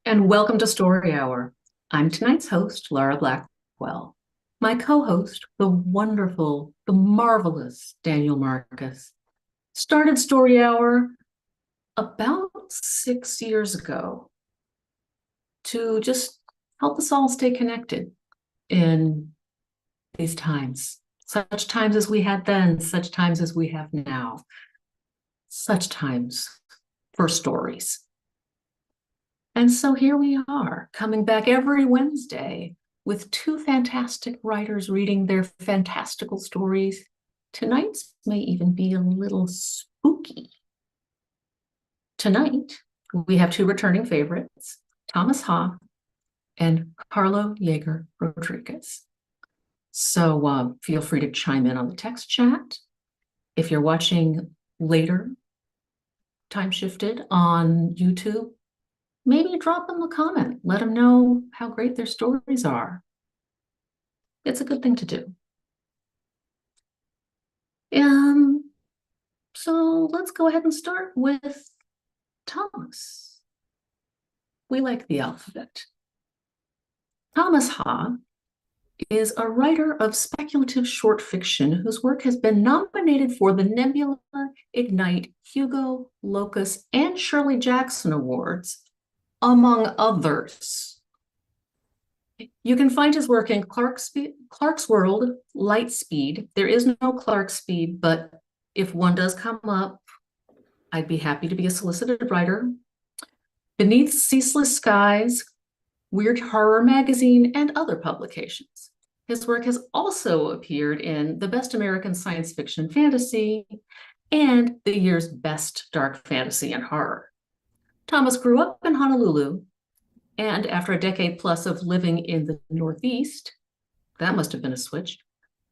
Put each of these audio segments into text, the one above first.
And welcome to Story Hour. I'm tonight's host, Laura Blackwell. My co-host, the wonderful, the marvelous Daniel Marcus, started Story Hour about 6 years ago to just help us all stay connected in these times. Such times as we had then, such times as we have now, such times for stories. And so here we are, coming back every Wednesday with two fantastic writers reading their fantastical stories. Tonight's may even be a little spooky. Tonight, we have two returning favorites, Thomas Ha and Karlo Yeager Rodríguez. So feel free to chime in on the text chat. If you're watching later, time shifted on YouTube, maybe drop them a comment. Let them know how great their stories are. It's a good thing to do. So let's go ahead and start with Thomas. We like the alphabet. Thomas Ha is a writer of speculative short fiction whose work has been nominated for the Nebula, Ignite, Hugo, Locus, and Shirley Jackson Awards, among others. You can find his work in Clark's World, Lightspeed. There is no Clarkspeed, but if one does come up, I'd be happy to be a solicited writer. Beneath Ceaseless Skies, Weird Horror Magazine, and other publications. His work has also appeared in the Best American Science Fiction Fantasy and the year's Best Dark Fantasy and Horror. Thomas grew up in Honolulu, and after a decade plus of living in the Northeast, that must have been a switch,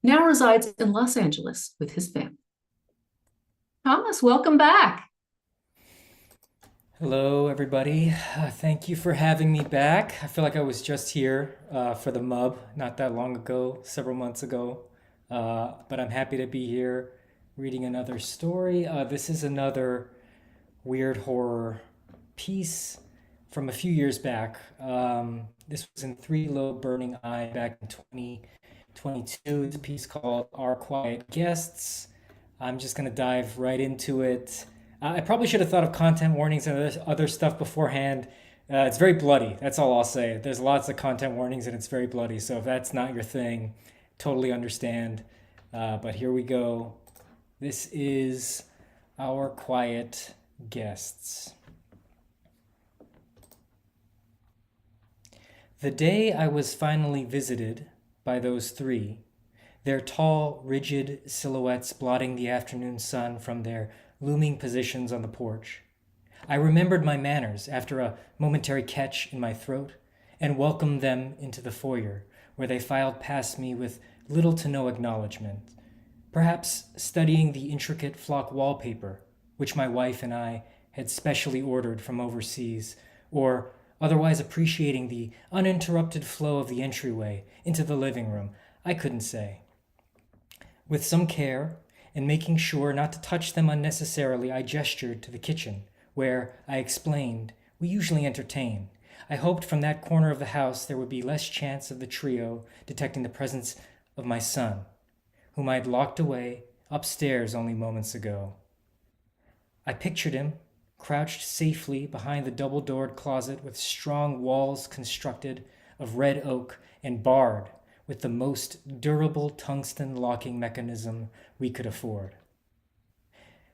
now resides in Los Angeles with his family. Thomas, welcome back. Hello, everybody. Thank you for having me back. I feel like I was just here for the MUB not that long ago, several months ago. But I'm happy to be here reading another story. This is another weird horror piece from a few years back. This was in Three Low Burning Eye back in 2022. It's a piece called Our Quiet Guests. I'm just going to dive right into it. I probably should have thought of content warnings and other stuff beforehand. It's very bloody. That's all I'll say. There's lots of content warnings and it's very bloody. So if that's not your thing, totally understand. But here we go. This is Our Quiet Guests. The day I was finally visited by those three, their tall, rigid silhouettes blotting the afternoon sun from their looming positions on the porch, I remembered my manners after a momentary catch in my throat and welcomed them into the foyer, where they filed past me with little to no acknowledgement, perhaps studying the intricate flock wallpaper, which my wife and I had specially ordered from overseas, or otherwise appreciating the uninterrupted flow of the entryway into the living room. I couldn't say. With some care, and making sure not to touch them unnecessarily, I gestured to the kitchen, where, I explained, we usually entertain. I hoped from that corner of the house there would be less chance of the trio detecting the presence of my son, whom I had locked away upstairs only moments ago. I pictured him, crouched safely behind the double-doored closet with strong walls constructed of red oak and barred with the most durable tungsten locking mechanism we could afford.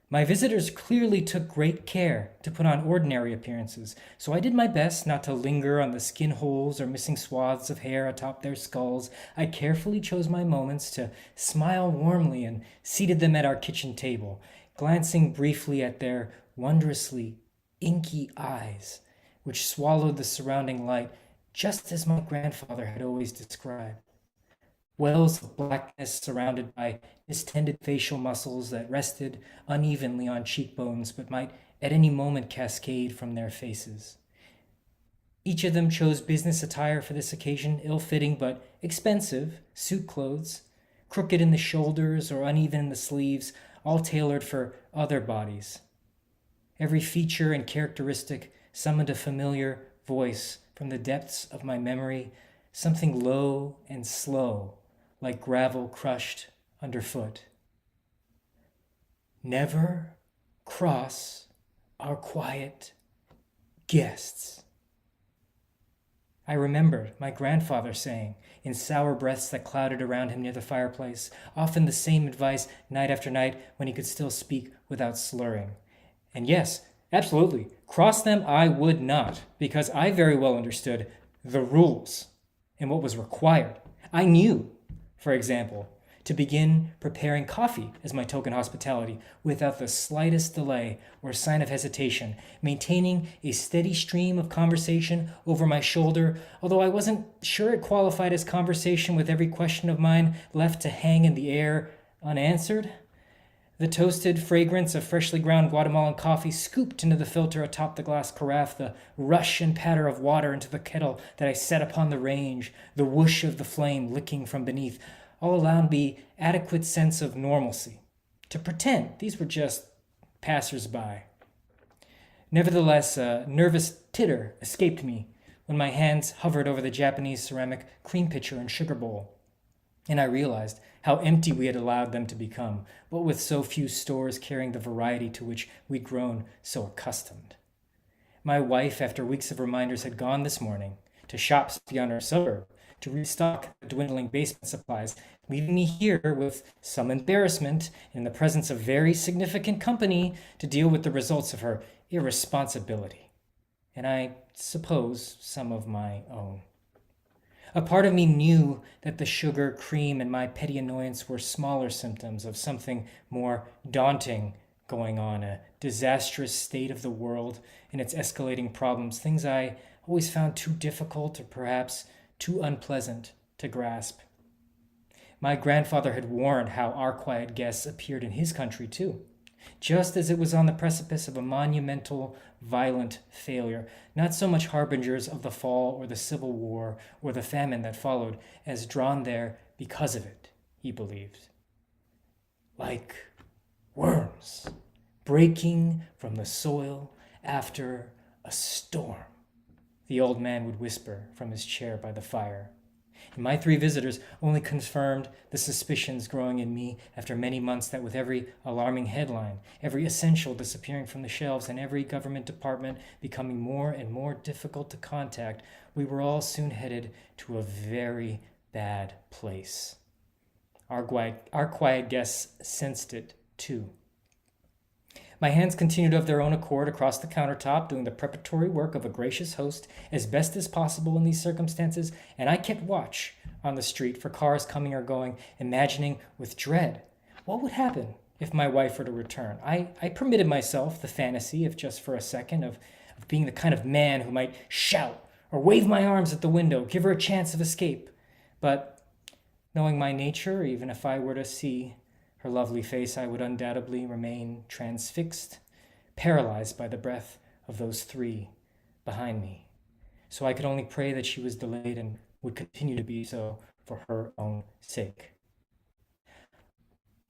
My visitors clearly took great care to put on ordinary appearances, so I did my best not to linger on the skin holes or missing swaths of hair atop their skulls. I carefully chose my moments to smile warmly and seated them at our kitchen table, glancing briefly at their wondrously inky eyes, which swallowed the surrounding light just as my grandfather had always described. Wells of blackness surrounded by distended facial muscles that rested unevenly on cheekbones but might at any moment cascade from their faces. Each of them chose business attire for this occasion, ill-fitting but expensive suit clothes, crooked in the shoulders or uneven in the sleeves, all tailored for other bodies. Every feature and characteristic summoned a familiar voice from the depths of my memory, something low and slow, like gravel crushed underfoot. Never cross our quiet guests. I remembered my grandfather saying, in sour breaths that clouded around him near the fireplace, often the same advice night after night when he could still speak without slurring. And yes, absolutely, cross them I would not, because I very well understood the rules and what was required. I knew, for example, to begin preparing coffee as my token hospitality without the slightest delay or sign of hesitation, maintaining a steady stream of conversation over my shoulder, although I wasn't sure it qualified as conversation with every question of mine left to hang in the air unanswered. The toasted fragrance of freshly ground Guatemalan coffee scooped into the filter atop the glass carafe, the rush and patter of water into the kettle that I set upon the range, the whoosh of the flame licking from beneath, all allowed me adequate sense of normalcy, to pretend these were just passers-by. Nevertheless, a nervous titter escaped me when my hands hovered over the Japanese ceramic cream pitcher and sugar bowl, and I realized how empty we had allowed them to become, what with so few stores carrying the variety to which we'd grown so accustomed. My wife, after weeks of reminders, had gone this morning to shops beyond our suburb to restock the dwindling basement supplies, leaving me here with some embarrassment in the presence of very significant company to deal with the results of her irresponsibility, and I suppose some of my own. A part of me knew that the sugar, cream, and my petty annoyance were smaller symptoms of something more daunting going on, a disastrous state of the world and its escalating problems, things I always found too difficult or perhaps too unpleasant to grasp. My grandfather had warned how our quiet guests appeared in his country too, just as it was on the precipice of a monumental, violent failure, not so much harbingers of the fall or the Civil War or the famine that followed, as drawn there because of it, he believed. Like worms breaking from the soil after a storm, the old man would whisper from his chair by the fire. And my three visitors only confirmed the suspicions growing in me after many months that with every alarming headline, every essential disappearing from the shelves, and every government department becoming more and more difficult to contact, we were all soon headed to a very bad place. Our quiet guests sensed it too. My hands continued of their own accord across the countertop, doing the preparatory work of a gracious host as best as possible in these circumstances, and I kept watch on the street for cars coming or going, imagining with dread what would happen if my wife were to return. I permitted myself the fantasy, if just for a second, of being the kind of man who might shout or wave my arms at the window, give her a chance of escape. But knowing my nature, even if I were to see her lovely face, I would undoubtedly remain transfixed, paralyzed by the breath of those three behind me. So I could only pray that she was delayed and would continue to be so for her own sake.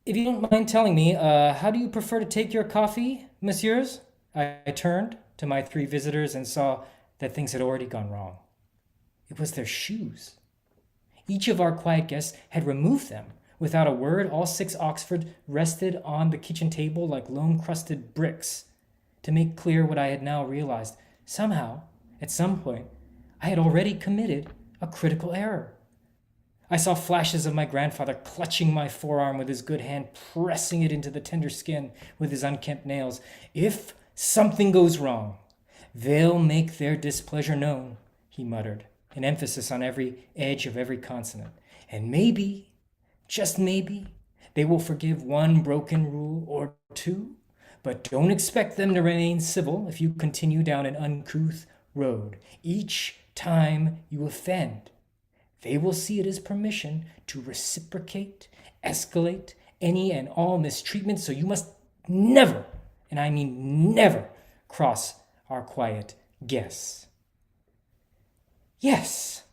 If you don't mind telling me, how do you prefer to take your coffee, messieurs? I turned to my three visitors and saw that things had already gone wrong. It was their shoes. Each of our quiet guests had removed them. Without a word, all 6 Oxford rested on the kitchen table like loam-crusted bricks. To make clear what I had now realized, somehow, at some point, I had already committed a critical error. I saw flashes of my grandfather clutching my forearm with his good hand, pressing it into the tender skin with his unkempt nails. If something goes wrong, they'll make their displeasure known, he muttered, an emphasis on every edge of every consonant. And maybe, just maybe, they will forgive one broken rule or 2, but don't expect them to remain civil if you continue down an uncouth road. Each time you offend, they will see it as permission to reciprocate, escalate any and all mistreatment, so you must never, and I mean never, cross our quiet guests. Yes.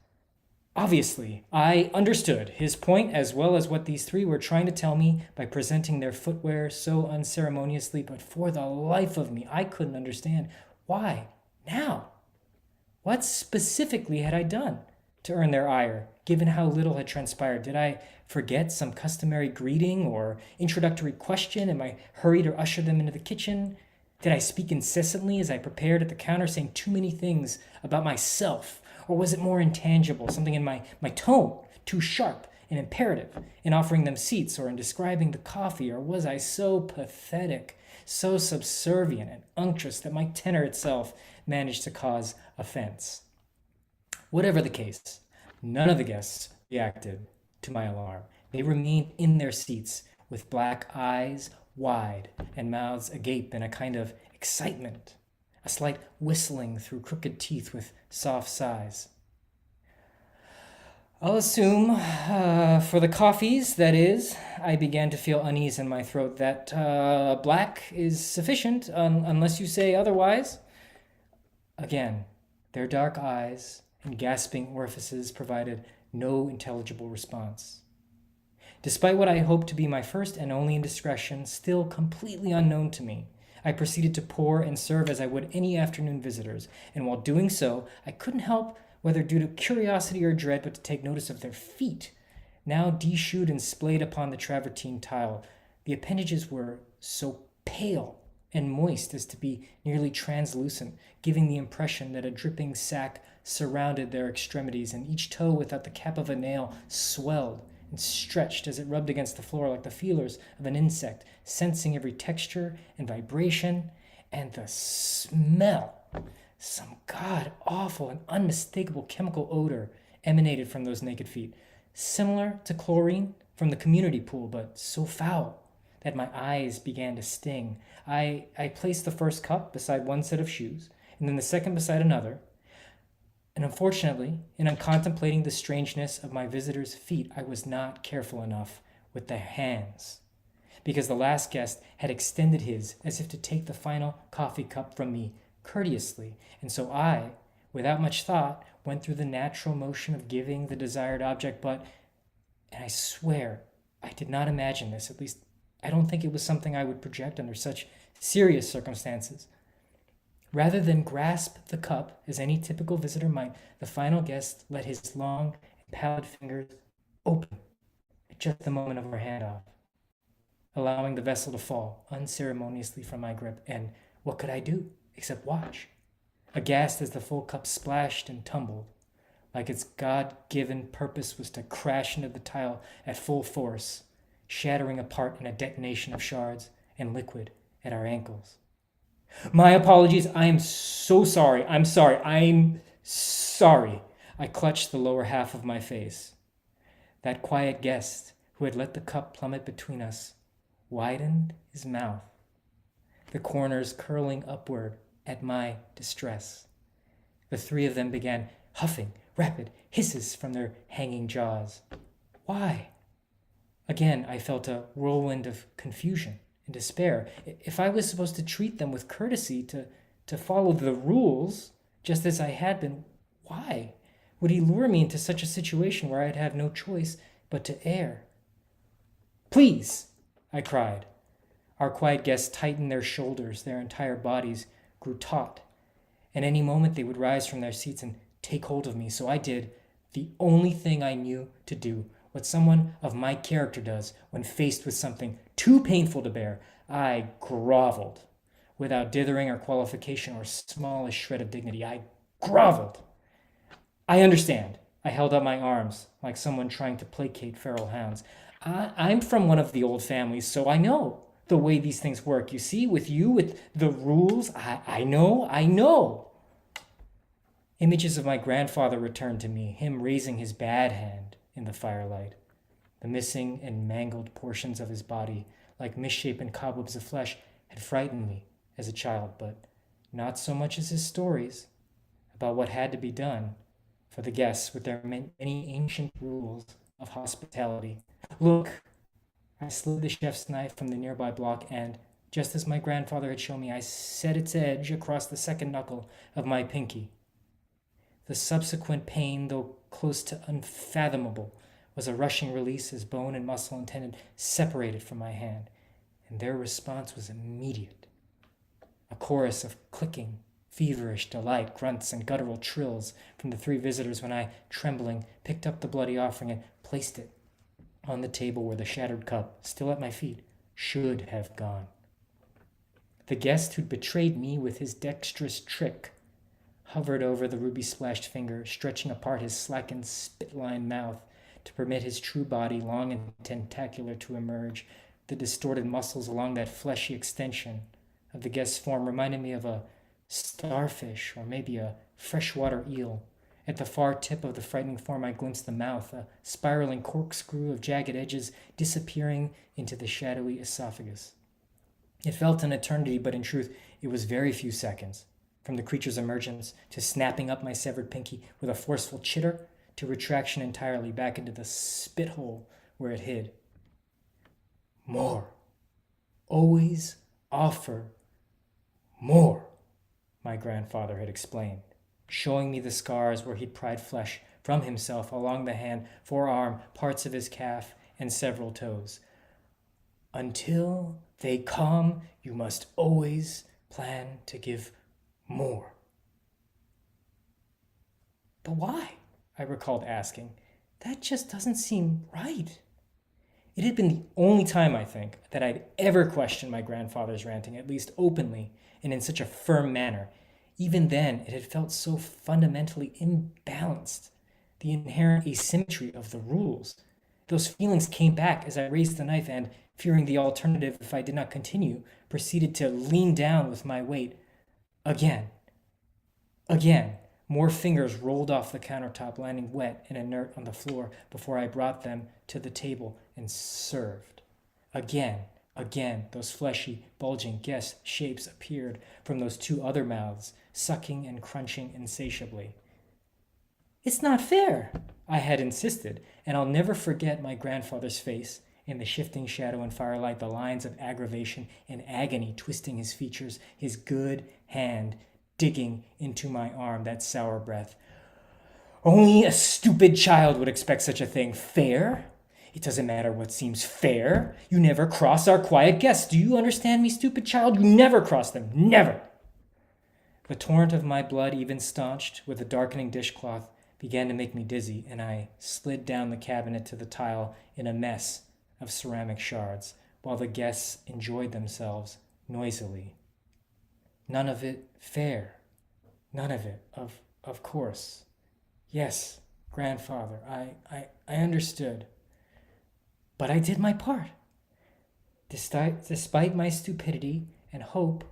Obviously, I understood his point as well as what these three were trying to tell me by presenting their footwear so unceremoniously, but for the life of me, I couldn't understand. Why now? What specifically had I done to earn their ire, given how little had transpired? Did I forget some customary greeting or introductory question in my hurry to usher them into the kitchen? Did I speak incessantly as I prepared at the counter, saying too many things about myself? Or was it more intangible, something in my tone, too sharp and imperative, in offering them seats or in describing the coffee? Or was I so pathetic, so subservient and unctuous that my tenor itself managed to cause offense? Whatever the case, none of the guests reacted to my alarm. They remained in their seats with black eyes wide and mouths agape in a kind of excitement, a slight whistling through crooked teeth with soft sighs. I'll assume, for the coffees, that is, I began to feel unease in my throat, that black is sufficient, unless you say otherwise. Again, their dark eyes and gasping orifices provided no intelligible response. Despite what I hoped to be my first and only indiscretion, still completely unknown to me, I proceeded to pour and serve as I would any afternoon visitors, and while doing so, I couldn't help, whether due to curiosity or dread, but to take notice of their feet, now deshoed and splayed upon the travertine tile. The appendages were so pale and moist as to be nearly translucent, giving the impression that a dripping sack surrounded their extremities, and each toe without the cap of a nail swelled and stretched as it rubbed against the floor like the feelers of an insect, sensing every texture and vibration. And the smell, some god-awful and unmistakable chemical odor, emanated from those naked feet, similar to chlorine from the community pool, but so foul that my eyes began to sting. I placed the first cup beside one set of shoes, and then the second beside another, and unfortunately, in contemplating the strangeness of my visitors' feet, I was not careful enough with their hands, because the last guest had extended his as if to take the final coffee cup from me courteously, and so I, without much thought, went through the natural motion of giving the desired object, but, and I swear I did not imagine this, at least I don't think it was something I would project under such serious circumstances. Rather than grasp the cup as any typical visitor might, the final guest let his long and pallid fingers open at just the moment of our handoff, allowing the vessel to fall unceremoniously from my grip. And what could I do except watch, aghast as the full cup splashed and tumbled, like its God-given purpose was to crash into the tile at full force, shattering apart in a detonation of shards and liquid at our ankles. My apologies. I am so sorry. I'm sorry. I clutched the lower half of my face. That quiet guest who had let the cup plummet between us widened his mouth, the corners curling upward at my distress. The three of them began huffing rapid hisses from their hanging jaws. Why? Again, I felt a whirlwind of confusion and despair. If I was supposed to treat them with courtesy, to follow the rules, just as I had been, why would he lure me into such a situation where I'd have no choice but to err? Please, I cried. Our quiet guests tightened their shoulders, their entire bodies grew taut, and any moment they would rise from their seats and take hold of me. So I did the only thing I knew to do, what someone of my character does when faced with something too painful to bear. I groveled, without dithering or qualification or smallest shred of dignity. I groveled. I understand. I held up my arms like someone trying to placate feral hounds. I'm from one of the old families, so I know the way these things work. You see, with the rules, I know. Images of my grandfather returned to me, him raising his bad hand in the firelight. The missing and mangled portions of his body, like misshapen cobwebs of flesh, had frightened me as a child, but not so much as his stories about what had to be done for the guests with their many ancient rules of hospitality. Look, I slid the chef's knife from the nearby block, and, just as my grandfather had shown me, I set its edge across the second knuckle of my pinky. The subsequent pain, though close to unfathomable, was a rushing release as bone and muscle and tendon separated from my hand, and their response was immediate. A chorus of clicking, Feverish delight, grunts, and guttural trills from the three visitors when I, trembling, picked up the bloody offering and placed it on the table where the shattered cup, still at my feet, should have gone. The guest who'd betrayed me with his dexterous trick hovered over the ruby-splashed finger, stretching apart his slackened, spit-lined mouth to permit his true body, long and tentacular, to emerge. The distorted muscles along that fleshy extension of the guest's form reminded me of a starfish or maybe a freshwater eel. At the far tip of the frightening form I glimpsed the mouth, a spiraling corkscrew of jagged edges disappearing into the shadowy esophagus. It felt an eternity, but in truth it was very few seconds. From the creature's emergence to snapping up my severed pinky with a forceful chitter to retraction entirely back into the spit hole where it hid. More. Always offer more, my grandfather had explained, showing me the scars where he'd pried flesh from himself along the hand, forearm, parts of his calf, and several toes. Until they come, you must always plan to give more. But why? I recalled asking. That just doesn't seem right. It had been the only time, I think, that I'd ever questioned my grandfather's ranting, at least openly and in such a firm manner. Even then, it had felt so fundamentally imbalanced, the inherent asymmetry of the rules. Those feelings came back as I raised the knife and, fearing the alternative if I did not continue, proceeded to lean down with my weight. Again. More fingers rolled off the countertop, landing wet and inert on the floor before I brought them to the table and served. Again, those fleshy, bulging guest shapes appeared from those two other mouths, sucking and crunching insatiably. It's not fair, I had insisted, and I'll never forget my grandfather's face, in the shifting shadow and firelight, the lines of aggravation and agony twisting his features, his good hand digging into my arm, that sour breath. Only a stupid child would expect such a thing. Fair? It doesn't matter what seems fair. You never cross our quiet guests. Do you understand me, stupid child? You never cross them. Never. The torrent of my blood, even staunched with the darkening dishcloth, began to make me dizzy, and I slid down the cabinet to the tile in a mess of ceramic shards, while the guests enjoyed themselves noisily. None of it fair. None of it, of course. Yes, grandfather, I understood. But I did my part. Despite my stupidity and hope,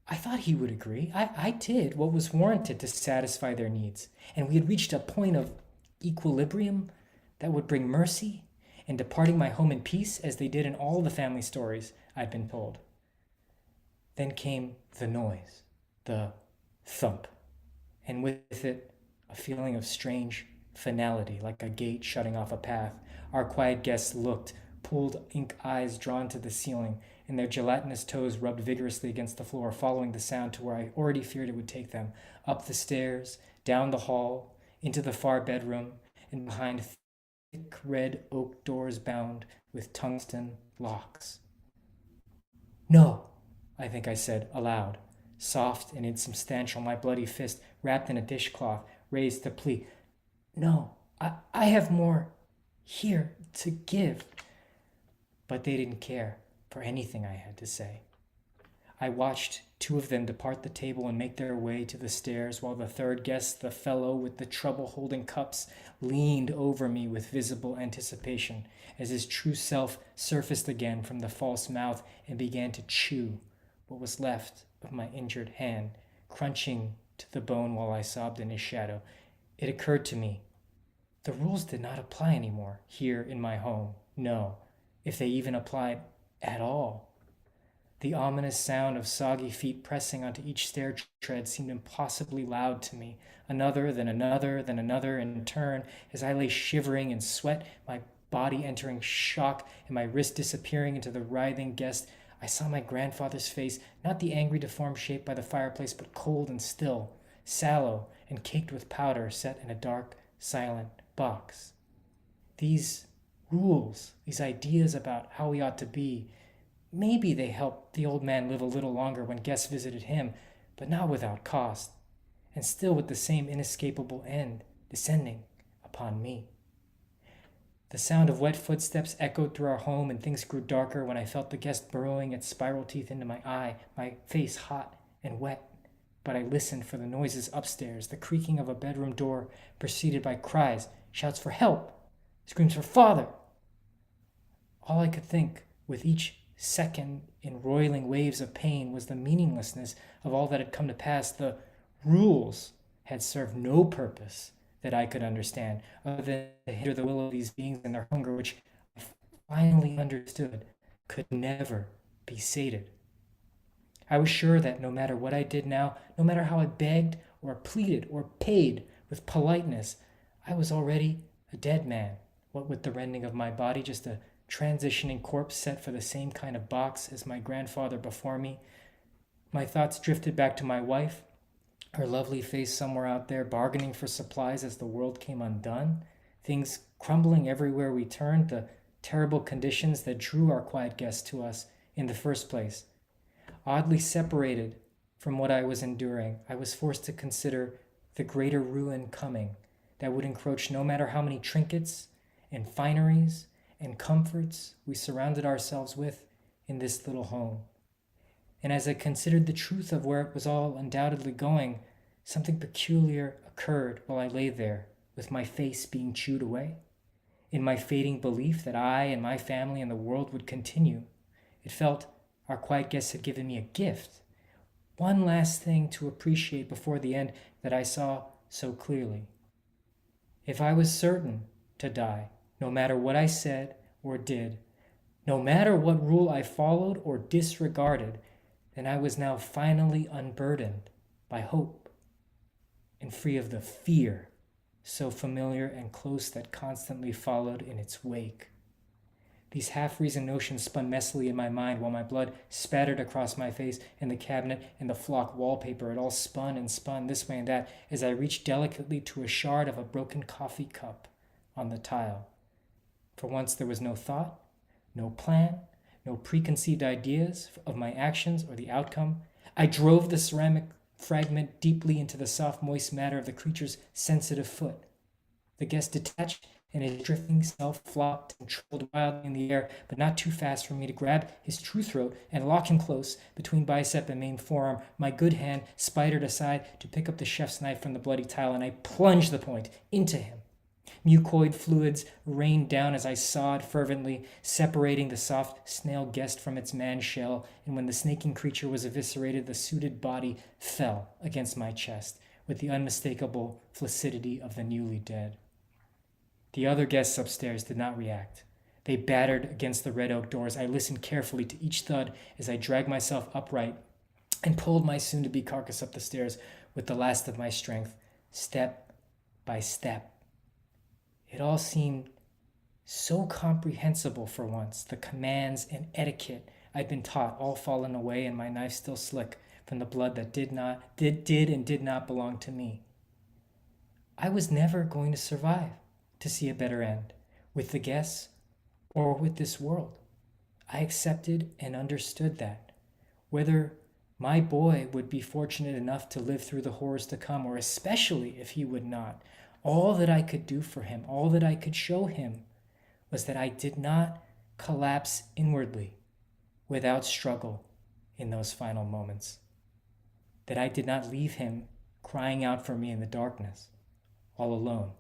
I thought he would agree. I did what was warranted to satisfy their needs, and we had reached a point of equilibrium that would bring mercy and departing my home in peace, as they did in all the family stories I'd been told. Then came the noise, the thump, and with it a feeling of strange finality, like a gate shutting off a path. Our quiet guests looked, pulled ink eyes drawn to the ceiling, and their gelatinous toes rubbed vigorously against the floor, following the sound to where I already feared it would take them, up the stairs, down the hall, into the far bedroom, and behind thick red oak doors bound with tungsten locks. No, I think I said aloud, soft and insubstantial, my bloody fist wrapped in a dishcloth, raised to plead. No, I have more here to give. But they didn't care for anything I had to say. I watched two of them depart the table and make their way to the stairs, while the third guest, the fellow with the trouble-holding cups, leaned over me with visible anticipation as his true self surfaced again from the false mouth and began to chew what was left of my injured hand, crunching to the bone while I sobbed in his shadow. It occurred to me, the rules did not apply anymore here in my home. No, if they even applied at all. The ominous sound of soggy feet pressing onto each stair tread seemed impossibly loud to me. Another, then another, then another in turn, as I lay shivering in sweat, my body entering shock and my wrist disappearing into the writhing guest. I saw my grandfather's face, not the angry deformed shape by the fireplace, but cold and still, sallow and caked with powder, set in a dark, silent box. These rules, these ideas about how we ought to be, maybe they helped the old man live a little longer when guests visited him, but not without cost, and still with the same inescapable end descending upon me. The sound of wet footsteps echoed through our home, and things grew darker when I felt the guest burrowing its spiral teeth into my eye, my face hot and wet. But I listened for the noises upstairs, the creaking of a bedroom door, preceded by cries, shouts for help, screams for father. All I could think, with each second in roiling waves of pain, was the meaninglessness of all that had come to pass. The rules had served no purpose that I could understand, other than to hinder the will of these beings and their hunger, which I finally understood could never be sated. I was sure that no matter what I did now, no matter how I begged or pleaded or paid with politeness, I was already a dead man, what with the rending of my body, just a transitioning corpse set for the same kind of box as my grandfather before me. My thoughts drifted back to my wife, her lovely face somewhere out there, bargaining for supplies as the world came undone, things crumbling everywhere we turned, the terrible conditions that drew our quiet guests to us in the first place. Oddly separated from what I was enduring, I was forced to consider the greater ruin coming that would encroach no matter how many trinkets and fineries and comforts we surrounded ourselves with in this little home. And as I considered the truth of where it was all undoubtedly going, something peculiar occurred while I lay there, with my face being chewed away. In my fading belief that I and my family and the world would continue, it felt our quiet guests had given me a gift, one last thing to appreciate before the end that I saw so clearly. If I was certain to die, no matter what I said or did, no matter what rule I followed or disregarded, then I was now finally unburdened by hope and free of the fear so familiar and close that constantly followed in its wake. These half-reasoned notions spun messily in my mind while my blood spattered across my face and the cabinet and the flock wallpaper. It all spun and spun this way and that as I reached delicately to a shard of a broken coffee cup on the tile. For once there was no thought, no plan, no preconceived ideas of my actions or the outcome. I drove the ceramic fragment deeply into the soft, moist matter of the creature's sensitive foot. The guest detached, and his drifting self flopped and trilled wildly in the air, but not too fast for me to grab his true throat and lock him close between bicep and main forearm. My good hand spidered aside to pick up the chef's knife from the bloody tile, and I plunged the point into him. Mucoid fluids rained down as I sawed fervently, separating the soft snail guest from its man shell, and when the snaking creature was eviscerated, the suited body fell against my chest with the unmistakable flaccidity of the newly dead. The other guests upstairs did not react. They battered against the red oak doors. I listened carefully to each thud as I dragged myself upright and pulled my soon-to-be carcass up the stairs with the last of my strength, step by step. It all seemed so comprehensible for once, the commands and etiquette I'd been taught all fallen away and my knife still slick from the blood that did and did not belong to me. I was never going to survive to see a better end, with the guests or with this world. I accepted and understood that. Whether my boy would be fortunate enough to live through the horrors to come, or especially if he would not, all that I could do for him, all that I could show him, was that I did not collapse inwardly without struggle in those final moments. That I did not leave him crying out for me in the darkness, all alone.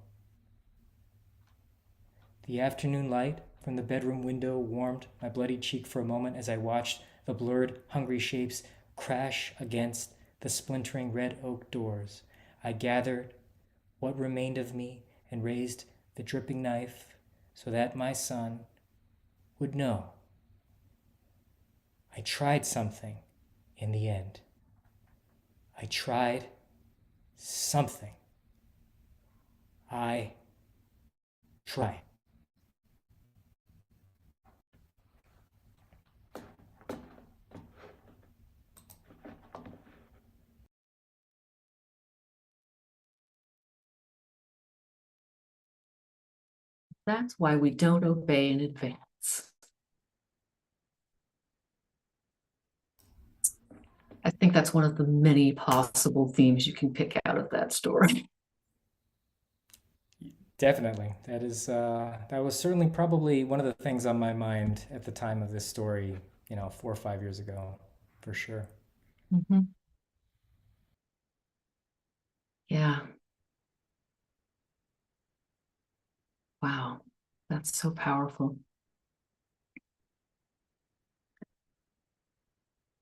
The afternoon light from the bedroom window warmed my bloody cheek for a moment as I watched the blurred, hungry shapes crash against the splintering red oak doors. I gathered what remained of me and raised the dripping knife so that my son would know. I tried something in the end. I tried something. I tried. That's why we don't obey in advance. I think that's one of the many possible themes you can pick out of that story. Definitely. That was certainly probably one of the things on my mind at the time of this story, 4 or 5 years ago, for sure. Mhm. Yeah. Wow. That's so powerful.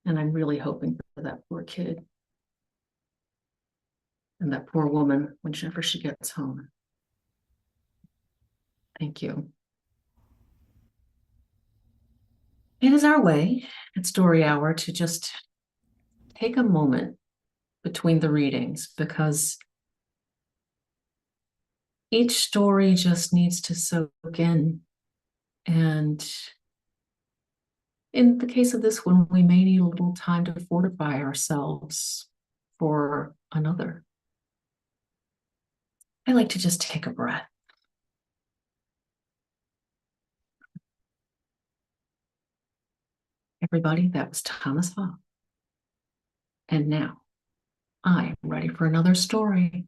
And I'm really hoping for that poor kid and that poor woman whenever she gets home. Thank you. It is our way at Story Hour to just take a moment between the readings because each story just needs to soak in. And in the case of this one, we may need a little time to fortify ourselves for another. I like to just take a breath. Everybody, that was Thomas Hobbes. And now I am ready for another story.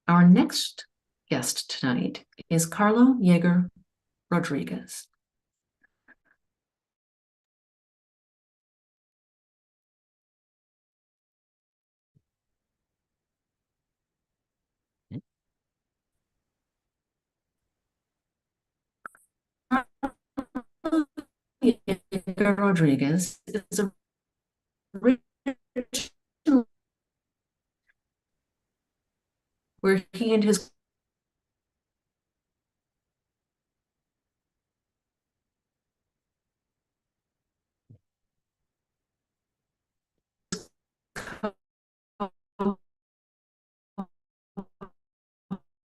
Our next guest tonight is Karlo Yeager Rodríguez. Yeager Rodríguez is originally where he and his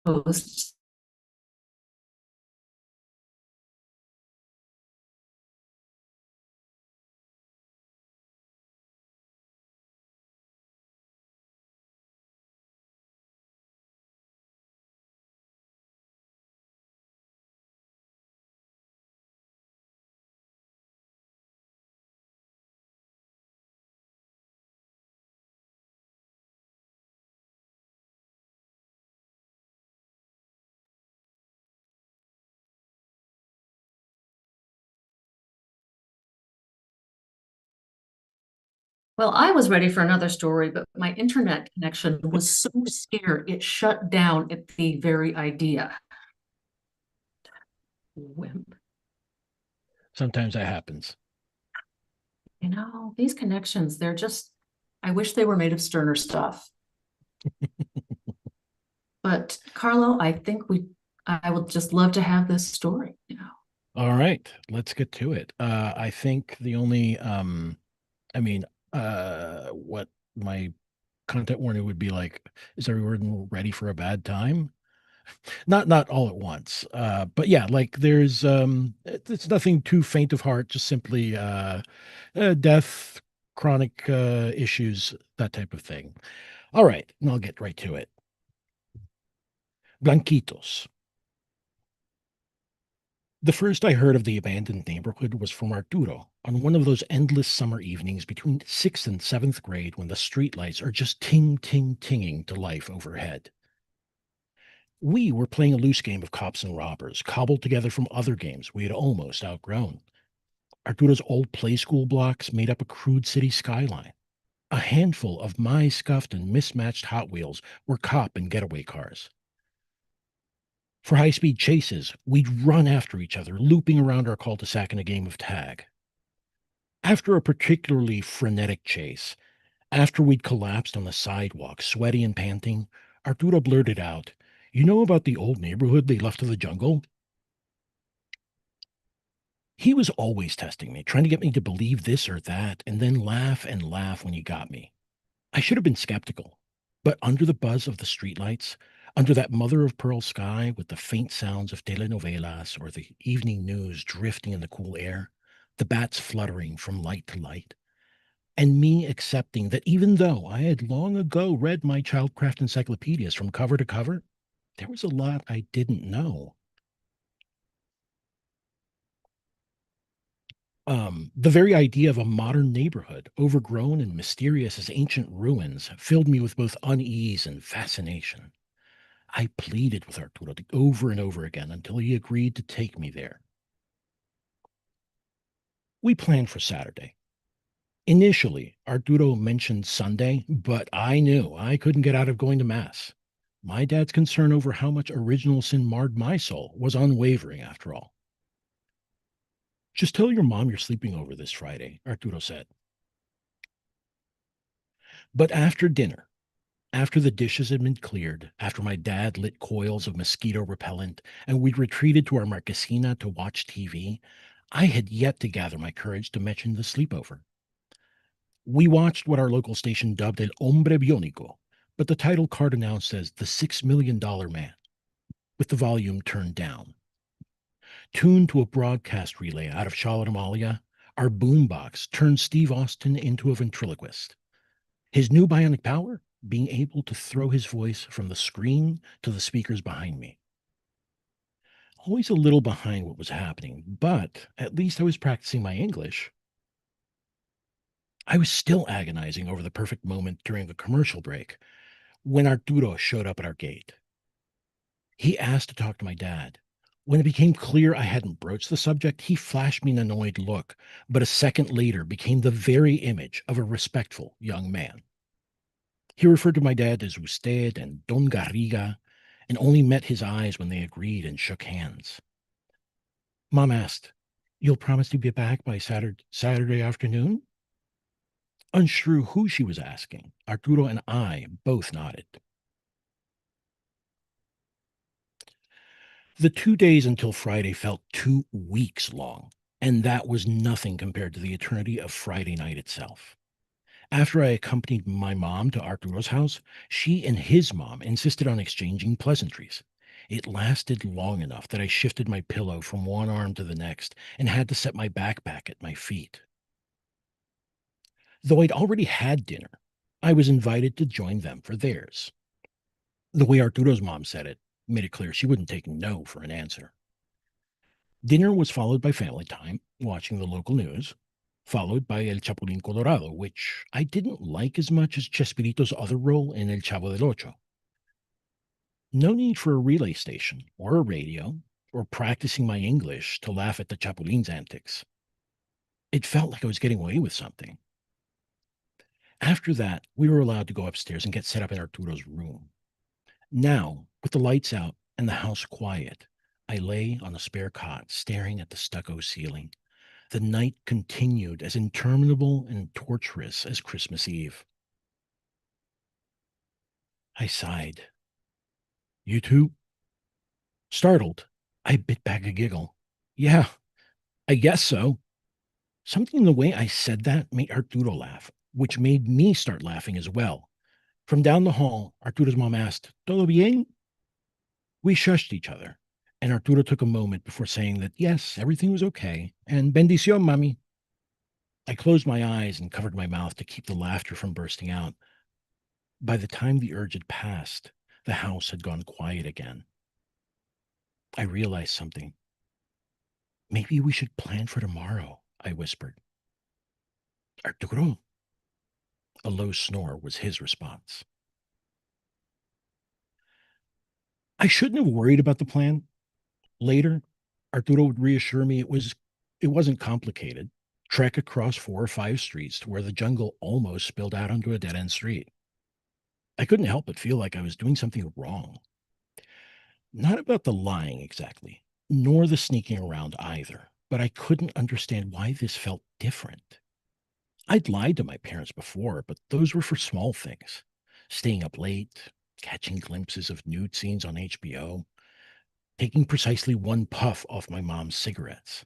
hosts Well, I was ready for another story, but my internet connection was so scared it shut down at the very idea. Wimp. Sometimes that happens. These connections, they're just, I wish they were made of sterner stuff. But Karlo, I would just love to have this story. All right, let's get to it. I think the only, I mean, what my content warning would be like, is everyone ready for a bad time? Not all at once. But yeah, like it's nothing too faint of heart, just simply death, chronic issues, that type of thing. All right, and I'll get right to it. Blanquitos. The first I heard of the abandoned neighborhood was from Arturo on one of those endless summer evenings between 6th and 7th grade when the streetlights are just ting, ting, tinging to life overhead. We were playing a loose game of cops and robbers, cobbled together from other games we had almost outgrown. Arturo's old play school blocks made up a crude city skyline. A handful of my scuffed and mismatched Hot Wheels were cop and getaway cars. For high-speed chases, we'd run after each other, looping around our cul-de-sac in a game of tag. After a particularly frenetic chase, after we'd collapsed on the sidewalk, sweaty and panting, Arturo blurted out, "You know about the old neighborhood they left to the jungle?" He was always testing me, trying to get me to believe this or that, and then laugh and laugh when he got me. I should have been skeptical, but under the buzz of the streetlights, under that mother of pearl sky with the faint sounds of telenovelas or the evening news drifting in the cool air, the bats fluttering from light to light, and me accepting that even though I had long ago read my childcraft encyclopedias from cover to cover, there was a lot I didn't know. The very idea of a modern neighborhood, overgrown and mysterious as ancient ruins, filled me with both unease and fascination. I pleaded with Arturo over and over again until he agreed to take me there. We planned for Saturday. Initially, Arturo mentioned Sunday, but I knew I couldn't get out of going to Mass. My dad's concern over how much original sin marred my soul was unwavering after all. Just tell your mom you're sleeping over this Friday, Arturo said. But after dinner, after the dishes had been cleared, after my dad lit coils of mosquito repellent, and we retreated to our marquesina to watch TV, I had yet to gather my courage to mention the sleepover. We watched what our local station dubbed El Hombre Bionico, but the title card announced as the $6 million Man, with the volume turned down. Tuned to a broadcast relay out of Charlotte, Amalia, our boombox turned Steve Austin into a ventriloquist. His new bionic power? Being able to throw his voice from the screen to the speakers behind me. Always a little behind what was happening, but at least I was practicing my English. I was still agonizing over the perfect moment during the commercial break when Arturo showed up at our gate. He asked to talk to my dad. When it became clear I hadn't broached the subject, he flashed me an annoyed look, but a second later became the very image of a respectful young man. He referred to my dad as Usted and Don Garriga, and only met his eyes when they agreed and shook hands. Mom asked, "You'll promise to be back by Saturday afternoon?" Unsure who she was asking, Arturo and I both nodded. The 2 days until Friday felt 2 weeks long, and that was nothing compared to the eternity of Friday night itself. After I accompanied my mom to Arturo's house, she and his mom insisted on exchanging pleasantries. It lasted long enough that I shifted my pillow from one arm to the next and had to set my backpack at my feet. Though I'd already had dinner, I was invited to join them for theirs. The way Arturo's mom said it made it clear she wouldn't take no for an answer. Dinner was followed by family time, watching the local news, followed by El Chapulín Colorado, which I didn't like as much as Chespirito's other role in El Chavo del Ocho. No need for a relay station or a radio or practicing my English to laugh at the Chapulin's antics. It felt like I was getting away with something. After that, we were allowed to go upstairs and get set up in Arturo's room. Now, with the lights out and the house quiet, I lay on a spare cot staring at the stucco ceiling. The night continued as interminable and torturous as Christmas Eve. I sighed. You too? Startled, I bit back a giggle. Yeah, I guess so. Something in the way I said that made Arturo laugh, which made me start laughing as well. From down the hall, Arturo's mom asked, "Todo bien?" We shushed each other, and Arturo took a moment before saying that yes, everything was okay, and bendición, mami. I closed my eyes and covered my mouth to keep the laughter from bursting out. By the time the urge had passed, the house had gone quiet again. I realized something. Maybe we should plan for tomorrow, I whispered. Arturo. A low snore was his response. I shouldn't have worried about the plan. Later, Arturo would reassure me it wasn't complicated. Trek across 4 or 5 streets to where the jungle almost spilled out onto a dead-end street. I couldn't help but feel like I was doing something wrong. Not about the lying exactly, nor the sneaking around either, but I couldn't understand why this felt different. I'd lied to my parents before, but those were for small things. Staying up late, catching glimpses of nude scenes on HBO, taking precisely one puff off my mom's cigarettes.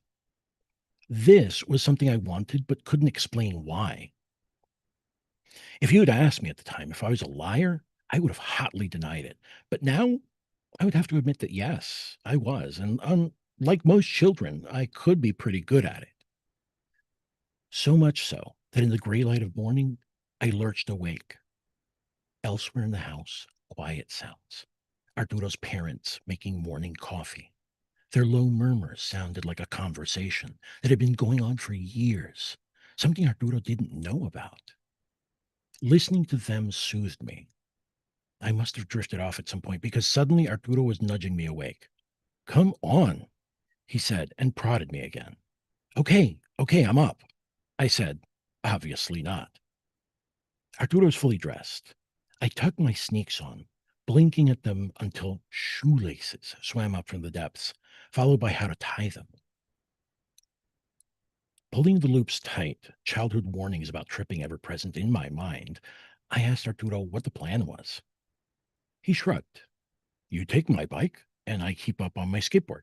This was something I wanted but couldn't explain why. If you had asked me at the time if I was a liar, I would have hotly denied it. But now I would have to admit that yes, I was. And unlike most children, I could be pretty good at it. So much so that in the gray light of morning, I lurched awake. Elsewhere in the house, quiet sounds. Arturo's parents making morning coffee. Their low murmurs sounded like a conversation that had been going on for years, something Arturo didn't know about. Listening to them soothed me. I must have drifted off at some point because suddenly Arturo was nudging me awake. Come on, he said, and prodded me again. Okay, I'm up, I said. Obviously not. Arturo's fully dressed. I tucked my sneaks on, blinking at them until shoelaces swam up from the depths, followed by how to tie them. Pulling the loops tight, childhood warnings about tripping ever present in my mind, I asked Arturo what the plan was. He shrugged. You take my bike, and I keep up on my skateboard.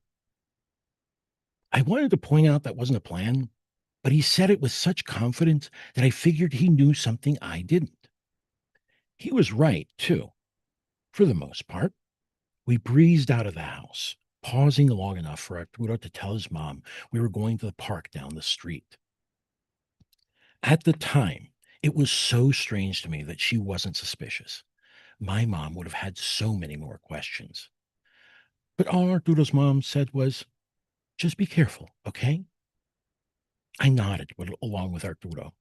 I wanted to point out that wasn't a plan, but he said it with such confidence that I figured he knew something I didn't. He was right, too, for the most part. We breezed out of the house, pausing long enough for Arturo to tell his mom we were going to the park down the street. At the time, it was so strange to me that she wasn't suspicious. My mom would have had so many more questions. But all Arturo's mom said was, just be careful, okay? I nodded along with Arturo.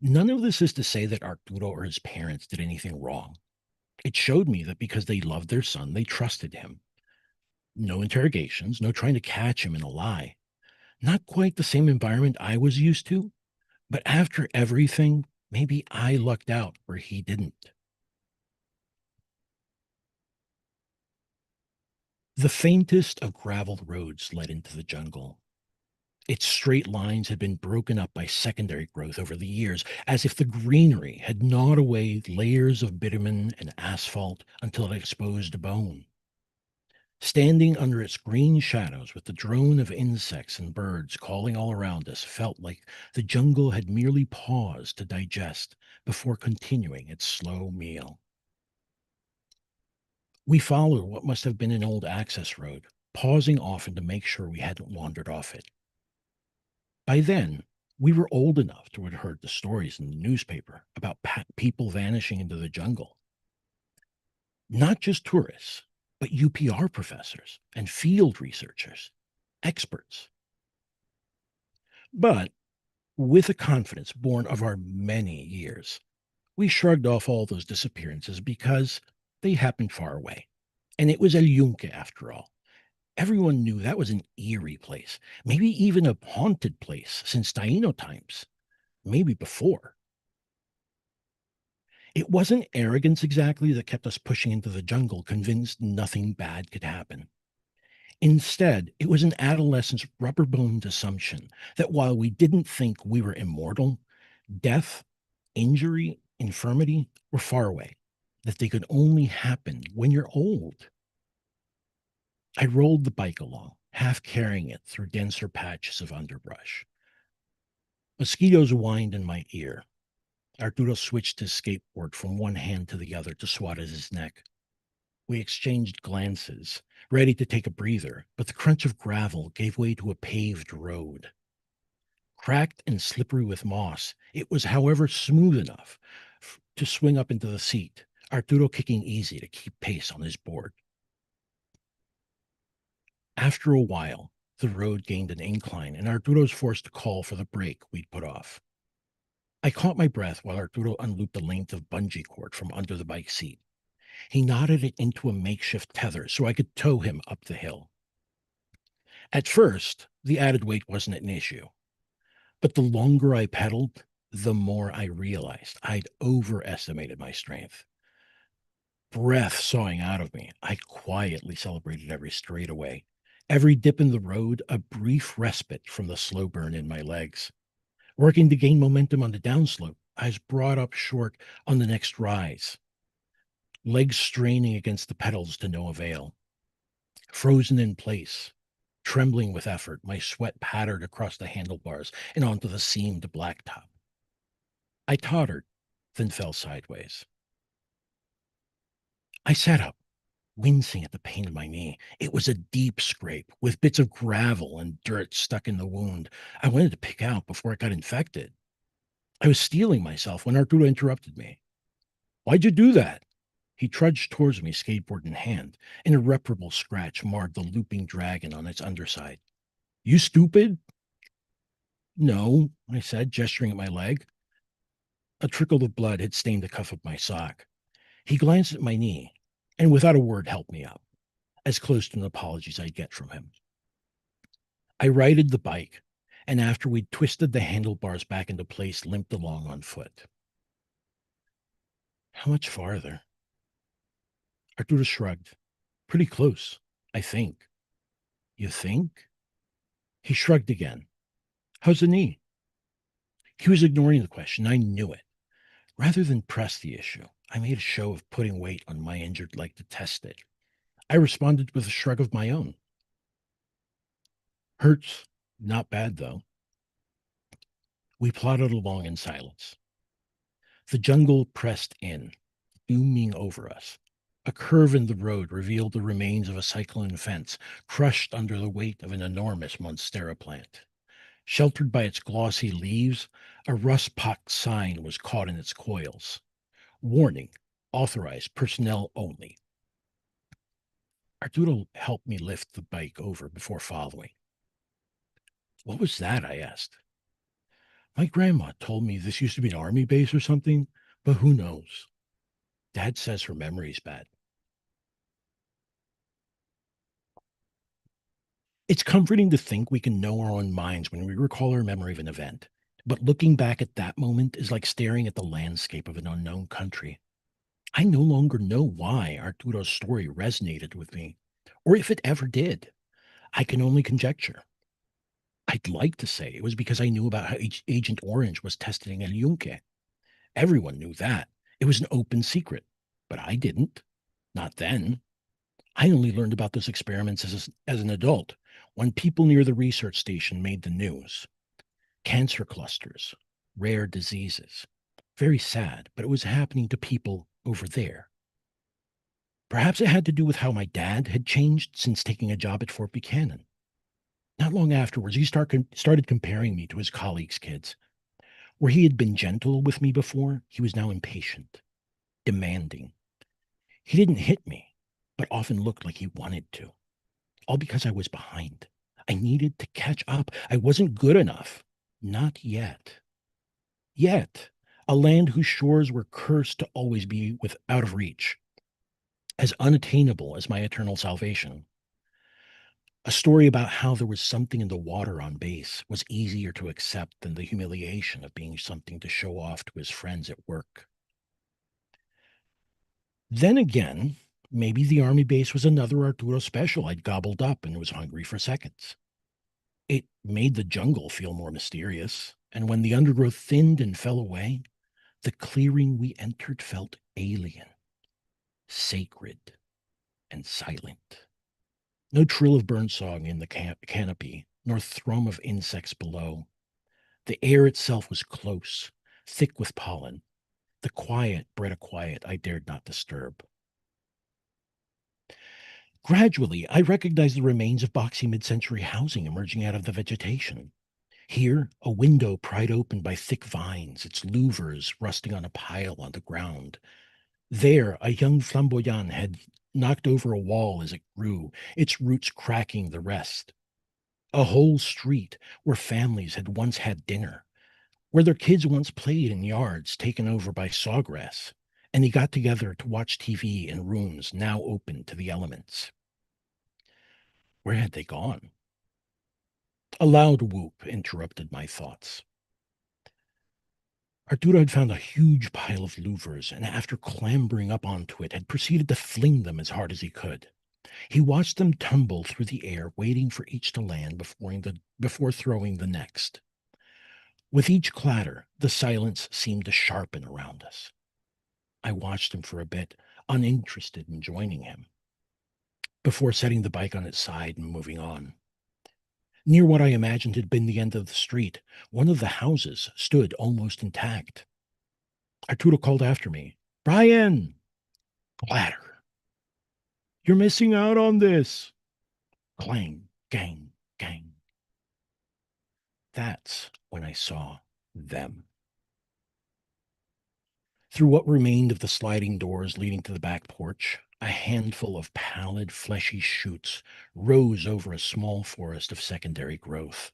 None of this is to say that Arturo or his parents did anything wrong. It showed me that because they loved their son, they trusted him. No interrogations, no trying to catch him in a lie. Not quite the same environment I was used to, but after everything, maybe I lucked out where he didn't. The faintest of graveled roads led into the jungle. Its straight lines had been broken up by secondary growth over the years, as if the greenery had gnawed away layers of bitumen and asphalt until it exposed bone. Standing under its green shadows with the drone of insects and birds calling all around us felt like the jungle had merely paused to digest before continuing its slow meal. We followed what must have been an old access road, pausing often to make sure we hadn't wandered off it. By then, we were old enough to have heard the stories in the newspaper about people vanishing into the jungle. Not just tourists, but UPR professors and field researchers, experts. But with a confidence born of our many years, we shrugged off all those disappearances because they happened far away. And it was El Yunque after all. Everyone knew that was an eerie place, maybe even a haunted place since Taino times, maybe before. It wasn't arrogance exactly that kept us pushing into the jungle, convinced nothing bad could happen. Instead, it was an adolescent's rubber-boned assumption that while we didn't think we were immortal, death, injury, infirmity were far away, that they could only happen when you're old. I rolled the bike along, half carrying it through denser patches of underbrush. Mosquitoes whined in my ear. Arturo switched his skateboard from one hand to the other to swat at his neck. We exchanged glances, ready to take a breather, but the crunch of gravel gave way to a paved road. Cracked and slippery with moss, it was, however, smooth enough to swing up into the seat, Arturo kicking easy to keep pace on his board. After a while, the road gained an incline, and Arturo was forced to call for the brake we'd put off. I caught my breath while Arturo unlooped a length of bungee cord from under the bike seat. He knotted it into a makeshift tether so I could tow him up the hill. At first, the added weight wasn't an issue, but the longer I pedaled, the more I realized I'd overestimated my strength. Breath sawing out of me, I quietly celebrated every straightaway, every dip in the road a brief respite from the slow burn in my legs. Working to gain momentum on the downslope, I was brought up short on the next rise, legs straining against the pedals to no avail. Frozen in place, trembling with effort, my sweat pattered across the handlebars and onto the seamed blacktop. I tottered, then fell sideways. I sat up, wincing at the pain in my knee. It was a deep scrape with bits of gravel and dirt stuck in the wound I wanted to pick out before it got infected. I was steeling myself when Arturo interrupted me. Why'd you do that? He trudged towards me, skateboard in hand. An irreparable scratch marred the looping dragon on its underside. You stupid? No, I said, gesturing at my leg. A trickle of blood had stained the cuff of my sock. He glanced at my knee and without a word helped me up, as close to an apology as I'd get from him. I righted the bike, and after we'd twisted the handlebars back into place, limped along on foot. How much farther? Arturo shrugged. Pretty close, I think. You think? He shrugged again. How's the knee? He was ignoring the question. I knew it. Rather than press the issue, I made a show of putting weight on my injured leg to test it. I responded with a shrug of my own. Hurts. Not bad, though. We plodded along in silence. The jungle pressed in, looming over us. A curve in the road revealed the remains of a cyclone fence, crushed under the weight of an enormous monstera plant. Sheltered by its glossy leaves, a rust-pocked sign was caught in its coils. Warning, authorized personnel only. Arturo helped me lift the bike over before following. What was that? I asked. My grandma told me this used to be an army base or something, but who knows? Dad says her memory's bad. It's comforting to think we can know our own minds when we recall our memory of an event, but looking back at that moment is like staring at the landscape of an unknown country. I no longer know why Arturo's story resonated with me, or if it ever did. I can only conjecture. I'd like to say it was because I knew about how Agent Orange was testing El Yunque. Everyone knew that. It was an open secret. But I didn't. Not then. I only learned about those experiments as an adult, when people near the research station made the news. Cancer clusters, rare diseases. Very sad, but it was happening to people over there. Perhaps it had to do with how my dad had changed since taking a job at Fort Buchanan. Not long afterwards, he started comparing me to his colleagues' kids. Where he had been gentle with me before, he was now impatient, demanding. He didn't hit me, but often looked like he wanted to. All because I was behind. I needed to catch up. I wasn't good enough. Not yet. Yet, a land whose shores were cursed to always be out of reach, as unattainable as my eternal salvation. A story about how there was something in the water on base was easier to accept than the humiliation of being something to show off to his friends at work. Then again, maybe the army base was another Arturo special I'd gobbled up and was hungry for seconds. It made the jungle feel more mysterious, and when the undergrowth thinned and fell away, the clearing we entered felt alien, sacred, and silent. No trill of birdsong in the canopy, nor thrum of insects below. The air itself was close, thick with pollen. The quiet bred a quiet I dared not disturb. Gradually, I recognized the remains of boxy mid-century housing emerging out of the vegetation. Here, a window pried open by thick vines, its louvers rusting on a pile on the ground. There, a young flamboyant had knocked over a wall as it grew, its roots cracking the rest. A whole street where families had once had dinner, where their kids once played in yards taken over by sawgrass, and they got together to watch TV in rooms now open to the elements. Where had they gone? A loud whoop interrupted my thoughts. Arturo had found a huge pile of louvers, and after clambering up onto it, had proceeded to fling them as hard as he could. He watched them tumble through the air, waiting for each to land before throwing the next. With each clatter, the silence seemed to sharpen around us. I watched him for a bit, uninterested in joining him, before setting the bike on its side and moving on. Near what I imagined had been the end of the street, one of the houses stood almost intact. Arturo called after me, "Brian!" Clatter. "You're missing out on this." Clang, gang, gang. That's when I saw them. Through what remained of the sliding doors leading to the back porch, a handful of pallid, fleshy shoots rose over a small forest of secondary growth.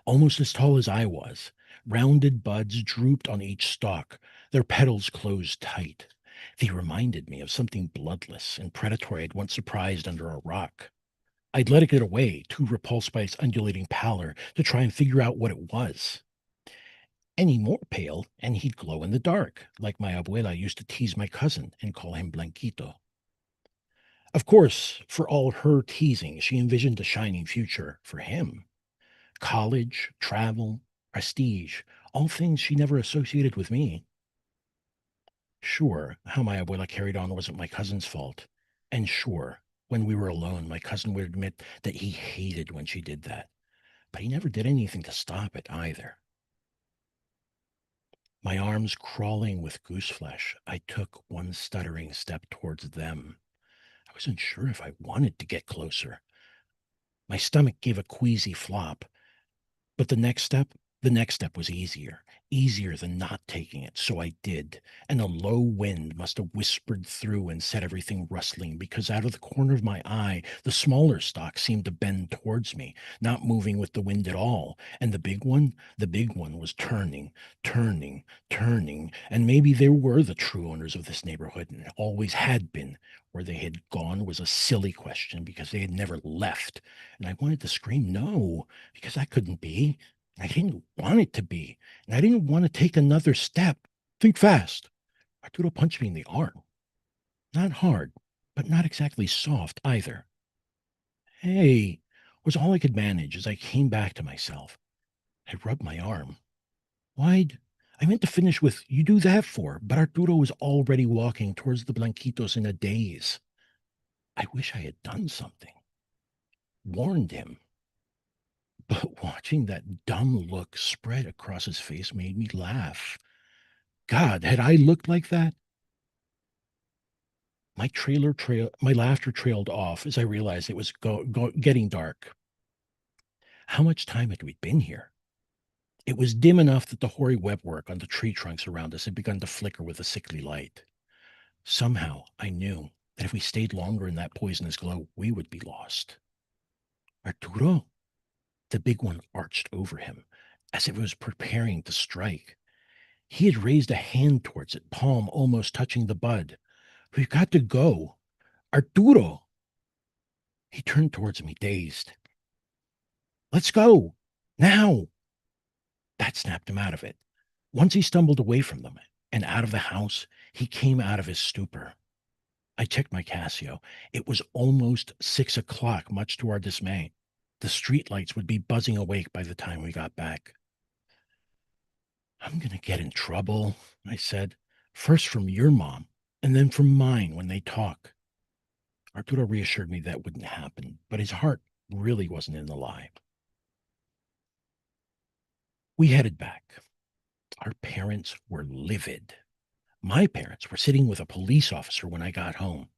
Almost as tall as I was, rounded buds drooped on each stalk, their petals closed tight. They reminded me of something bloodless and predatory I'd once surprised under a rock. I'd let it get away, too repulsed by its undulating pallor to try and figure out what it was. Any more pale, and he'd glow in the dark, like my abuela used to tease my cousin and call him Blanquito. Of course, for all her teasing, she envisioned a shining future for him. College, travel, prestige, all things she never associated with me. Sure, how my abuela carried on wasn't my cousin's fault. And sure, when we were alone, my cousin would admit that he hated when she did that. But he never did anything to stop it either. My arms crawling with goose flesh, I took one stuttering step towards them. I wasn't sure if I wanted to get closer. My stomach gave a queasy flop, but the next step was easier than not taking it. So I did. And a low wind must have whispered through and set everything rustling because out of the corner of my eye, the smaller stalk seemed to bend towards me, not moving with the wind at all. And the big one was turning, turning. And maybe they were the true owners of this neighborhood and always had been. Where they had gone was a silly question because they had never left. And I wanted to scream no, because that couldn't be. I didn't want it to be. And I didn't want to take another step. Think fast. Arturo punched me in the arm. Not hard, but not exactly soft either. Hey, was all I could manage as I came back to myself. I rubbed my arm. Why'd I meant to finish with, you do that for, but Arturo was already walking towards the Blanquitos in a daze. I wish I had done something. Warned him. But watching that dumb look spread across his face made me laugh. God, had I looked like that? My laughter trailed off as I realized it was getting dark. How much time had we been here? It was dim enough that the hoary webwork on the tree trunks around us had begun to flicker with a sickly light. Somehow I knew that if we stayed longer in that poisonous glow, we would be lost. Arturo? The big one arched over him, as if it was preparing to strike. He had raised a hand towards it, palm almost touching the bud. We've got to go. Arturo! He turned towards me, dazed. Let's go! Now! That snapped him out of it. Once he stumbled away from them and out of the house, he came out of his stupor. I checked my Casio. It was almost 6 o'clock, much to our dismay. The streetlights would be buzzing awake by the time we got back. I'm going to get in trouble, I said. First from your mom, and then from mine when they talk. Arturo reassured me that wouldn't happen, but his heart really wasn't in the lie. We headed back. Our parents were livid. My parents were sitting with a police officer when I got home.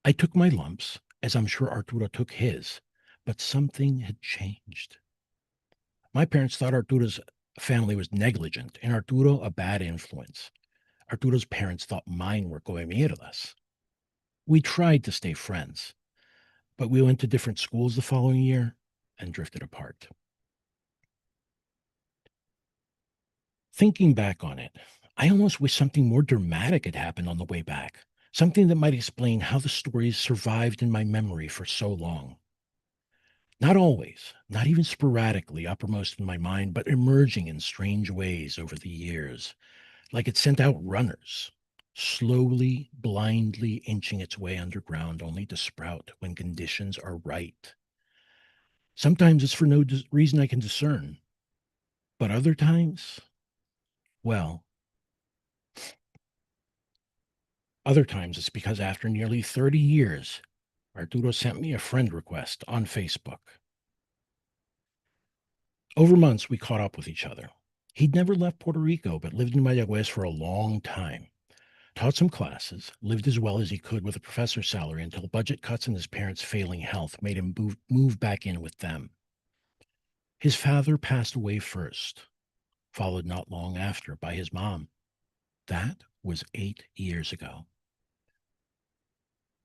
I took my lumps, as I'm sure Arturo took his, but something had changed. My parents thought Arturo's family was negligent and Arturo a bad influence. Arturo's parents thought mine were going mierdas. We tried to stay friends, but we went to different schools the following year and drifted apart. Thinking back on it, I almost wish something more dramatic had happened on the way back, something that might explain how the stories survived in my memory for so long. Not always, not even sporadically uppermost in my mind, but emerging in strange ways over the years, like it sent out runners, slowly, blindly inching its way underground only to sprout when conditions are right. Sometimes it's for no reason I can discern, but other times, well, other times it's because after nearly 30 years, Arturo sent me a friend request on Facebook. Over months, we caught up with each other. He'd never left Puerto Rico, but lived in Mayagüez for a long time. Taught some classes, lived as well as he could with a professor's salary until budget cuts and his parents' failing health made him move back in with them. His father passed away first, followed not long after by his mom. That was 8 years ago.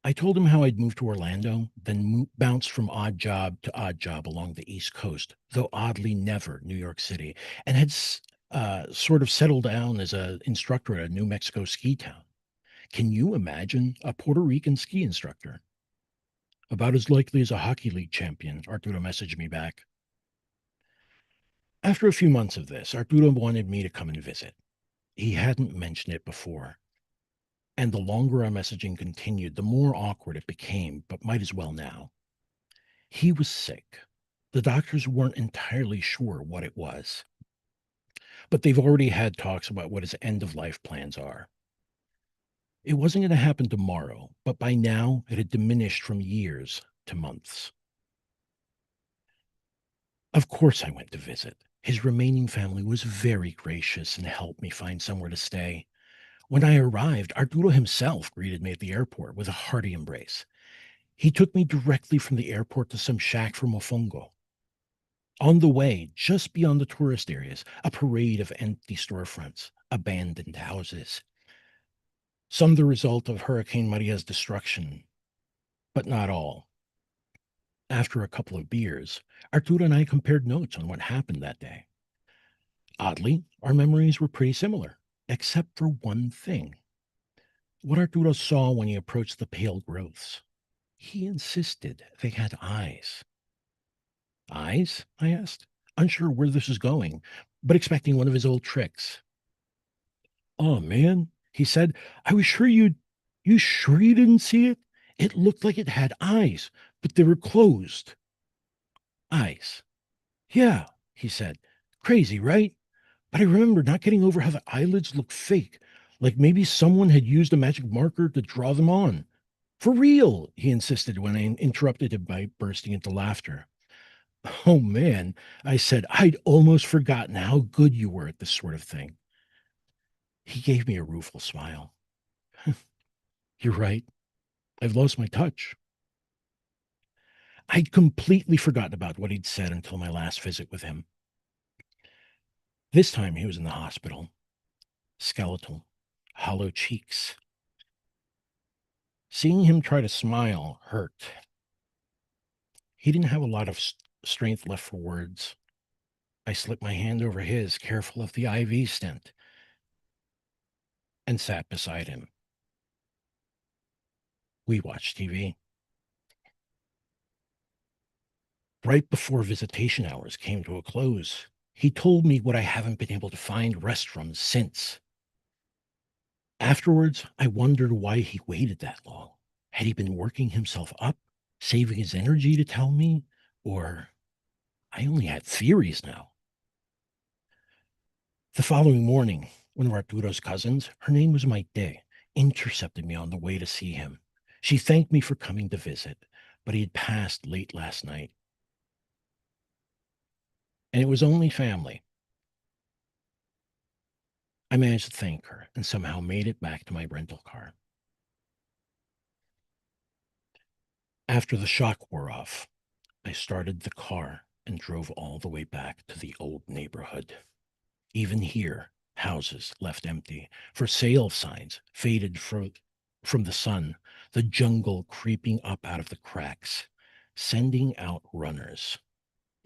I told him how I'd moved to Orlando, then bounced from odd job to odd job along the East Coast, though oddly never New York City, and had sort of settled down as an instructor at a New Mexico ski town. Can you imagine a Puerto Rican ski instructor? About as likely as a hockey league champion, Arturo messaged me back. After a few months of this, Arturo wanted me to come and visit. He hadn't mentioned it before. And the longer our messaging continued, the more awkward it became, but might as well now. He was sick. The doctors weren't entirely sure what it was, but they've already had talks about what his end of life plans are. It wasn't going to happen tomorrow, but by now it had diminished from years to months. Of course, I went to visit. His remaining family was very gracious and helped me find somewhere to stay. When I arrived, Arturo himself greeted me at the airport with a hearty embrace. He took me directly from the airport to some shack for mofongo. On the way, just beyond the tourist areas, a parade of empty storefronts, abandoned houses. Some the result of Hurricane Maria's destruction, but not all. After a couple of beers, Arturo and I compared notes on what happened that day. Oddly, our memories were pretty similar, except for one thing. What Arturo saw when he approached the pale growths. He insisted they had eyes. Eyes? I asked, unsure where this was going, but expecting one of his old tricks. Oh, man, he said, you sure you didn't see it? It looked like it had eyes, but they were closed. Eyes. Yeah, he said. Crazy, right? But I remember not getting over how the eyelids looked fake, like maybe someone had used a magic marker to draw them on. For real, he insisted when I interrupted him by bursting into laughter. Oh, man, I said, I'd almost forgotten how good you were at this sort of thing. He gave me a rueful smile. You're right. I've lost my touch. I'd completely forgotten about what he'd said until my last visit with him. This time he was in the hospital. Skeletal, hollow cheeks. Seeing him try to smile hurt. He didn't have a lot of strength left for words. I slipped my hand over his, careful of the IV stent, and sat beside him. We watched TV. Right before visitation hours came to a close, he told me what I haven't been able to find restrooms since. Afterwards, I wondered why he waited that long. Had he been working himself up, saving his energy to tell me? Or I only had theories now. The following morning, one of Arturo's cousins, her name was Maite, intercepted me on the way to see him. She thanked me for coming to visit, but he had passed late last night. And it was only family. I managed to thank her and somehow made it back to my rental car. After the shock wore off, I started the car and drove all the way back to the old neighborhood. Even here, houses left empty, for sale signs faded from the sun, the jungle creeping up out of the cracks, sending out runners.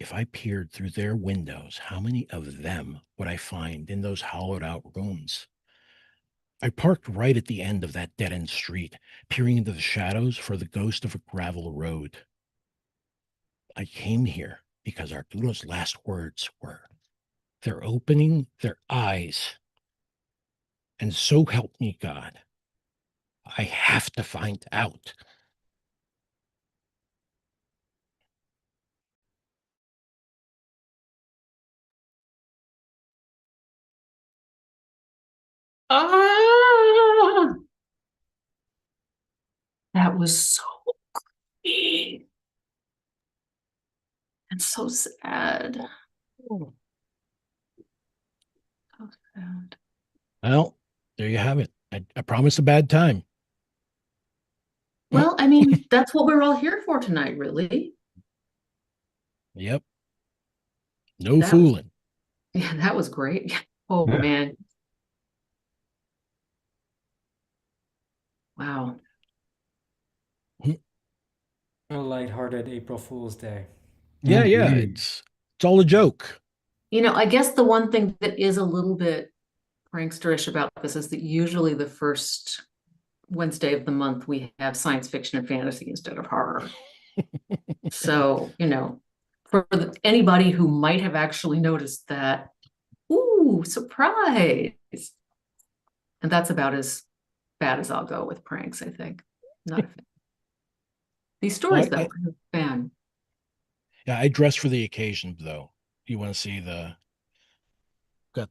If I peered through their windows, how many of them would I find in those hollowed out rooms? I parked right at the end of that dead-end street, peering into the shadows for the ghost of a gravel road. I came here because Arturo's last words were, "They're opening their eyes. And so help me God, I have to find out." Ah, that was so creepy and so sad. So sad. Well, there you have it. I promised a bad time. Well, I mean, that's what we're all here for tonight, really. Yep. No That was, fooling. yeah, that was great. Oh man. Wow. A lighthearted April Fool's Day. Yeah, Indeed. it's all a joke. I guess the one thing that is a little bit pranksterish about this is that usually the first Wednesday of the month we have science fiction and fantasy instead of horror. So, for anybody who might have actually noticed that, ooh, surprise. And that's about as bad as I'll go with pranks, I think. Not a fan. These stories, though, I'm a fan. Yeah, I dress for the occasion, though. You want to see the I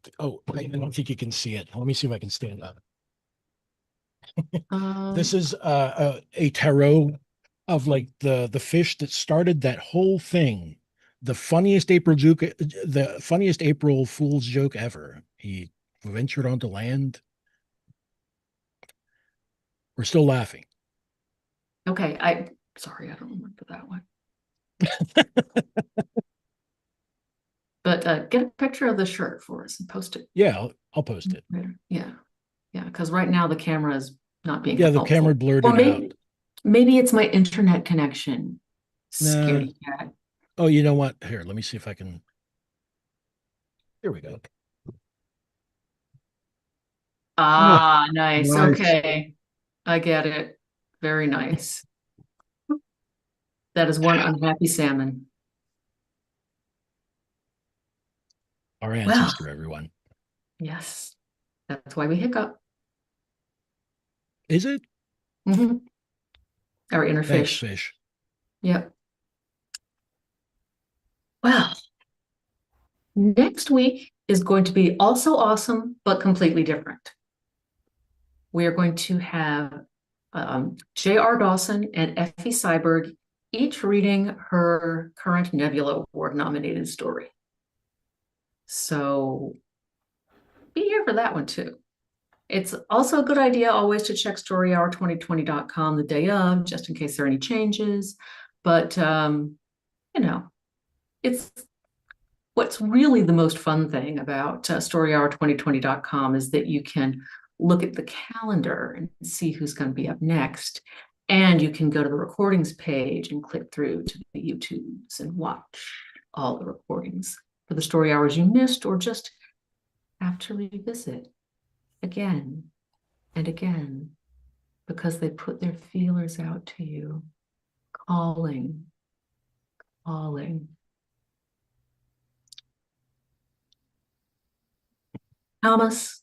don't think you can see it. Let me see if I can stand up. This is a tarot of like the fish that started that whole thing. The funniest April Fool's joke ever. He ventured onto land. We're still laughing. Okay, sorry, I don't remember that one. But get a picture of the shirt for us and post it Yeah, I'll post it. later. Yeah, because right now the camera is not being Yeah, the helpful. camera blurred Or it out. maybe it's my internet connection. Scaredy cat. Oh, you know what? Here, let me see if I can. Here we go. Ah, nice. nice. Okay, I get it. Very nice. That is one unhappy salmon. Our ancestor, everyone. Yes, that's why we hiccup. Is it? Mhm. Our inner Thanks, fish. fish. Yep. Well, next week is going to be also awesome, but completely different. We are going to have J.R. Dawson and Effie Seiberg each reading her current Nebula Award nominated story. So be here for that one too. It's also a good idea always to check storyhour2020.com the day of, just in case there are any changes. But, it's what's really the most fun thing about storyhour2020.com is that you can look at the calendar and see who's going to be up next. And you can go to the recordings page and click through to the YouTubes and watch all the recordings for the story hours you missed or just have to revisit again and again because they put their feelers out to you, calling. Thomas,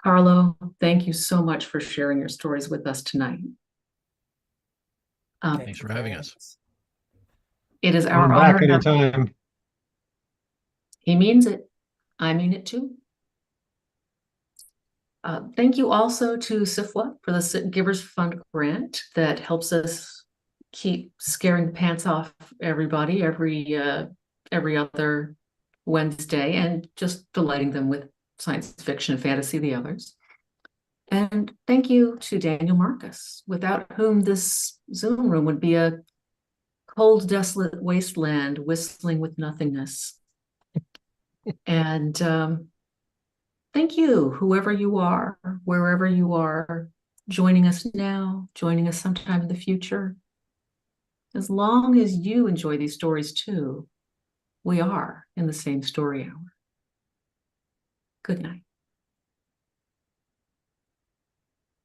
Karlo, thank you so much for sharing your stories with us tonight. Thanks for having us. It is Come our back honor. anytime. He means it. I mean it too. Thank you also to SIFWA for the Sit Givers Fund grant that helps us keep scaring the pants off everybody every other Wednesday and just delighting them with science fiction and fantasy, the others. And thank you to Daniel Marcus, without whom this Zoom room would be a cold, desolate wasteland whistling with nothingness. And thank you, whoever you are, wherever you are, joining us now, joining us sometime in the future. As long as you enjoy these stories too, we are in the same story hour. Good night.